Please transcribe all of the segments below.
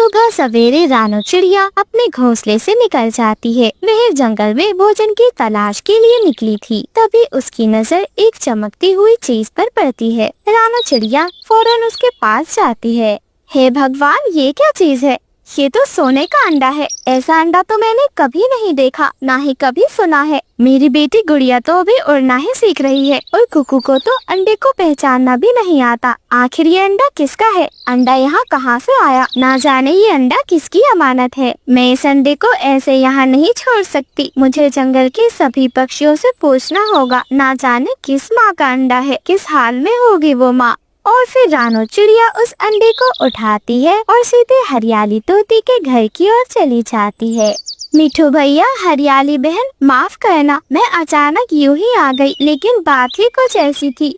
सुबह सवेरे रानो चिड़िया अपने घोंसले से निकल जाती है। वह जंगल में भोजन की तलाश के लिए निकली थी। तभी उसकी नजर एक चमकती हुई चीज पर पड़ती है। रानो चिड़िया फौरन उसके पास जाती है। हे भगवान, ये क्या चीज है? ये तो सोने का अंडा है। ऐसा अंडा तो मैंने कभी नहीं देखा, ना ही कभी सुना है। मेरी बेटी गुड़िया तो अभी उड़ना ही सीख रही है और कुकू को तो अंडे को पहचानना भी नहीं आता। आखिर ये अंडा किसका है? अंडा यहाँ कहाँ से आया? ना जाने ये अंडा किसकी अमानत है। मैं इस अंडे को ऐसे यहाँ नहीं छोड़ सकती। मुझे जंगल के सभी पक्षियों से पूछना होगा। ना जाने किस माँ का अंडा है, किस हाल में होगी वो माँ। और फिर रानो चिड़िया उस अंडे को उठाती है और सीधे हरियाली तोती के घर की ओर चली जाती है। मिठू भैया, हरियाली बहन, माफ करना, मैं अचानक यूं ही आ गई, लेकिन बात ही कुछ ऐसी थी।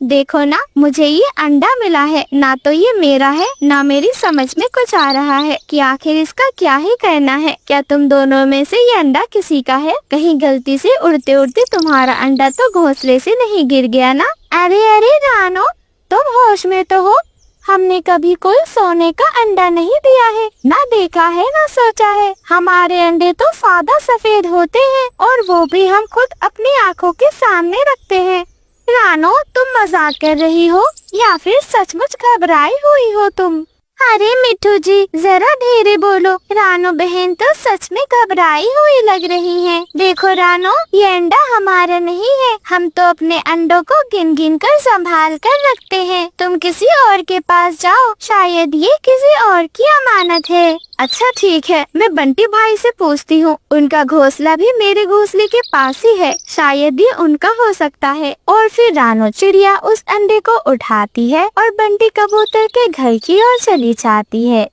देखो ना, मुझे ये अंडा मिला है। ना तो ये मेरा है, ना मेरी समझ में कुछ आ रहा है कि आखिर इसका क्या ही करना है। क्या तुम दोनों में से ये अंडा किसी का है? कहीं गलती से उड़ते उड़ते तुम्हारा अंडा तो घोंसले से नहीं गिर गया ना? अरे अरे रानो, तुम होश में तो हो। हमने कभी कोई सोने का अंडा नहीं दिया है, ना देखा है, ना सोचा है। हमारे अंडे तो सादा सफेद होते हैं और वो भी हम खुद अपनी आँखों के सामने रखते हैं। रानो, तुम मजाक कर रही हो या फिर सचमुच घबराई हुई हो तुम? अरे मिठू जी, जरा धीरे बोलो। रानो बहन तो सच में घबराई हुई लग रही है। देखो रानो, ये अंडा हमारा नहीं है। हम तो अपने अंडों को गिन गिन कर संभाल कर रखते हैं। तुम किसी और के पास जाओ, शायद ये किसी और की अमानत है। अच्छा ठीक है, मैं बंटी भाई से पूछती हूँ। उनका घोंसला भी मेरे घोंसले के पास ही है, शायद ये उनका हो सकता है। और फिर रानो चिड़िया उस अंडे को उठाती है और बंटी कबूतर के घर की ओर चली जाती है।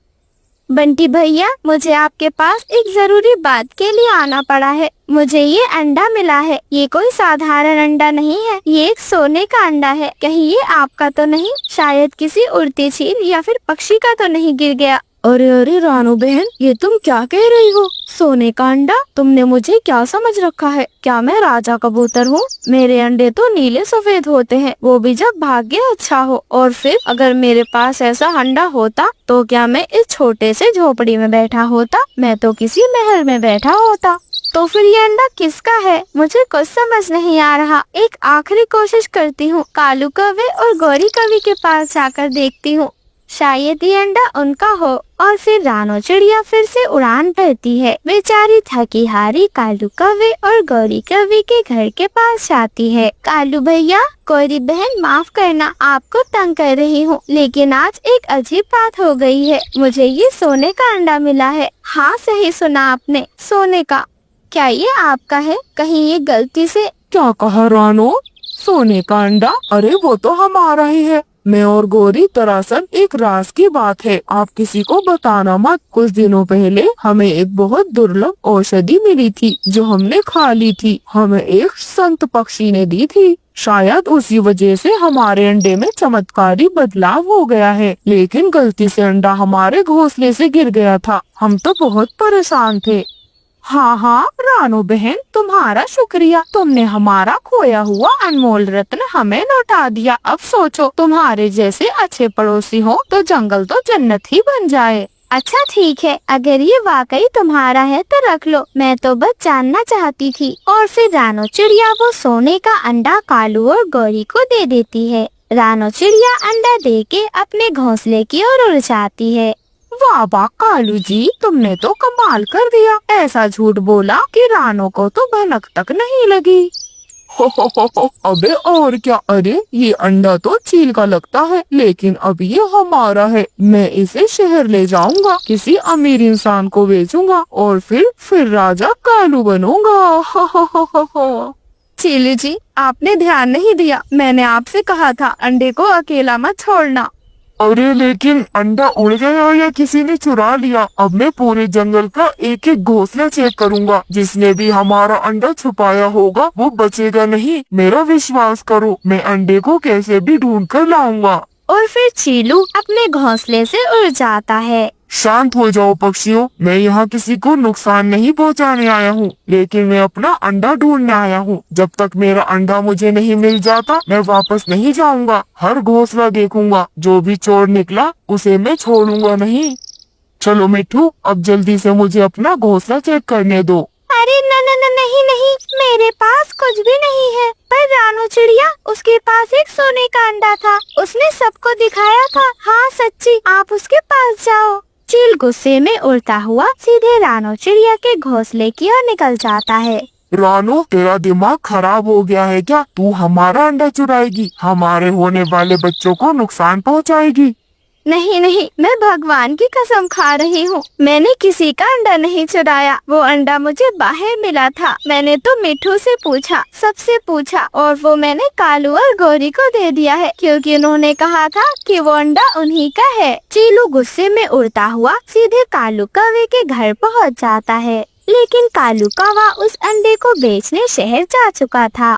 बंटी भैया, मुझे आपके पास एक जरूरी बात के लिए आना पड़ा है। मुझे ये अंडा मिला है। ये कोई साधारण अंडा नहीं है, ये एक सोने का अंडा है। कहीं ये आपका तो नहीं? शायद किसी उड़ती चील या फिर पक्षी का तो नहीं गिर गया? अरे अरे रानू बहन, ये तुम क्या कह रही हो? सोने का अंडा? तुमने मुझे क्या समझ रखा है? क्या मैं राजा कबूतर हूँ? मेरे अंडे तो नीले सफेद होते हैं, वो भी जब भाग्य अच्छा हो। और फिर अगर मेरे पास ऐसा अंडा होता तो क्या मैं इस छोटे से झोपड़ी में बैठा होता? मैं तो किसी महल में बैठा होता। तो फिर ये अंडा किसका है? मुझे कुछ समझ नहीं आ रहा। एक आखिरी कोशिश करती हूँ। कालू कौवे और गौरी कवि के पास जाकर देखती हूँ, शायद ये अंडा उनका हो। और फिर रानो चिड़िया फिर से उड़ान भरती है। बेचारी थकी हारी कालू कौवे और गौरी कवि के घर के पास जाती है। कालू भैया, गौरी बहन, माफ करना, आपको तंग कर रही हूँ, लेकिन आज एक अजीब बात हो गई है। मुझे ये सोने का अंडा मिला है। हाँ, सही सुना आपने, सोने का। क्या ये आपका है? कहीं ये गलती से? क्या कहा रानो? सोने का अंडा? अरे वो तो हमारा ही है। मैं और गौरी, दरअसल एक राज की बात है, आप किसी को बताना मत। कुछ दिनों पहले हमें एक बहुत दुर्लभ औषधि मिली थी जो हमने खा ली थी। हमें एक संत पक्षी ने दी थी। शायद उसी वजह से हमारे अंडे में चमत्कारी बदलाव हो गया है, लेकिन गलती से अंडा हमारे घोंसले से गिर गया था। हम तो बहुत परेशान थे। हाँ हाँ रानो बहन, तुम्हारा शुक्रिया। तुमने हमारा खोया हुआ अनमोल रत्न हमें लौटा दिया। अब सोचो, तुम्हारे जैसे अच्छे पड़ोसी हो तो जंगल तो जन्नत ही बन जाए। अच्छा ठीक है, अगर ये वाकई तुम्हारा है तो रख लो। मैं तो बस जानना चाहती थी। और फिर रानो चिड़िया वो सोने का अंडा कालू और गौरी को दे देती है। रानो चिड़िया अंडा दे के अपने घोंसले की ओर उड़ जाती है। वाह वाह कालू जी, तुमने तो कमाल कर दिया। ऐसा झूठ बोला कि रानो को तो भनक तक नहीं लगी। हो, अबे और क्या। अरे ये अंडा तो चील का लगता है, लेकिन अब ये हमारा है। मैं इसे शहर ले जाऊंगा, किसी अमीर इंसान को बेचूंगा और फिर राजा कालू बनूंगा। हो। चीलू जी, आपने ध्यान नहीं दिया। मैंने आपसे कहा था अंडे को अकेला मत छोड़ना। अरे लेकिन अंडा उड़ गया या किसी ने चुरा लिया? अब मैं पूरे जंगल का एक एक घोंसला चेक करूंगा। जिसने भी हमारा अंडा छुपाया होगा वो बचेगा नहीं। मेरा विश्वास करो, मैं अंडे को कैसे भी ढूंढ कर लाऊंगा। और फिर चीलू अपने घोंसले से उड़ जाता है। शांत हो जाओ पक्षियों, मैं यहाँ किसी को नुकसान नहीं पहुँचाने आया हूँ, लेकिन मैं अपना अंडा ढूंढने आया हूँ। जब तक मेरा अंडा मुझे नहीं मिल जाता मैं वापस नहीं जाऊंगा। हर घोंसला देखूंगा, जो भी चोर निकला उसे मैं छोड़ूंगा नहीं। चलो मिट्ठू, अब जल्दी से मुझे अपना घोंसला चेक करने दो। अरे न न न नहीं नहीं, मेरे पास कुछ भी नहीं है। पर रानू चिड़िया, उसके पास एक सोने का अंडा था, उसने सबको दिखाया था। हाँ सच्ची, आप उसके पास जाओ। चील गुस्से में उड़ता हुआ सीधे रानू चिड़िया के घोंसले की ओर निकल जाता है। रानू, तेरा दिमाग खराब हो गया है क्या? तू हमारा अंडा चुराएगी, हमारे होने वाले बच्चों को नुकसान पहुंचाएगी। नहीं नहीं, मैं भगवान की कसम खा रही हूँ, मैंने किसी का अंडा नहीं चुराया। वो अंडा मुझे बाहर मिला था। मैंने तो मिट्ठू से पूछा, सबसे पूछा, और वो मैंने कालू और गौरी को दे दिया है, क्योंकि उन्होंने कहा था कि वो अंडा उन्हीं का है। चीलू गुस्से में उड़ता हुआ सीधे कालू कौवे के घर पहुँच जाता है, लेकिन कालू कौवा उस अंडे को बेचने शहर जा चुका था।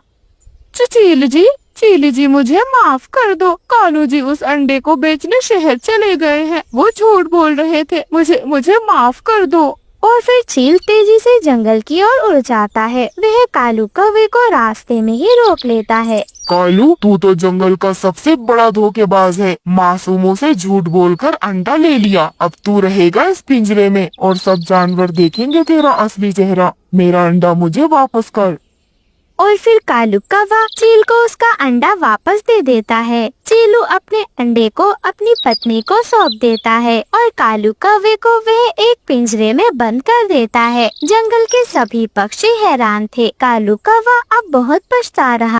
चीली जी मुझे माफ कर दो। कालू जी उस अंडे को बेचने शहर चले गए हैं, वो झूठ बोल रहे थे। मुझे माफ कर दो। और फिर चील तेजी से जंगल की ओर उड़ जाता है। वह कालू कौवे को रास्ते में ही रोक लेता है। कालू, तू तो जंगल का सबसे बड़ा धोखेबाज है। मासूमों से झूठ बोलकर अंडा ले लिया। अब तू रहेगा इस पिंजरे में और सब जानवर देखेंगे तेरा असली चेहरा। मेरा अंडा मुझे वापस कर। और फिर कालू कौवा चील को उसका अंडा वापस दे देता है। चीलू अपने अंडे को अपनी पत्नी को सौंप देता है और कालू कौवे को वह एक पिंजरे में बंद कर देता है। जंगल के सभी पक्षी हैरान थे। कालू कौवा अब बहुत पछता रहा।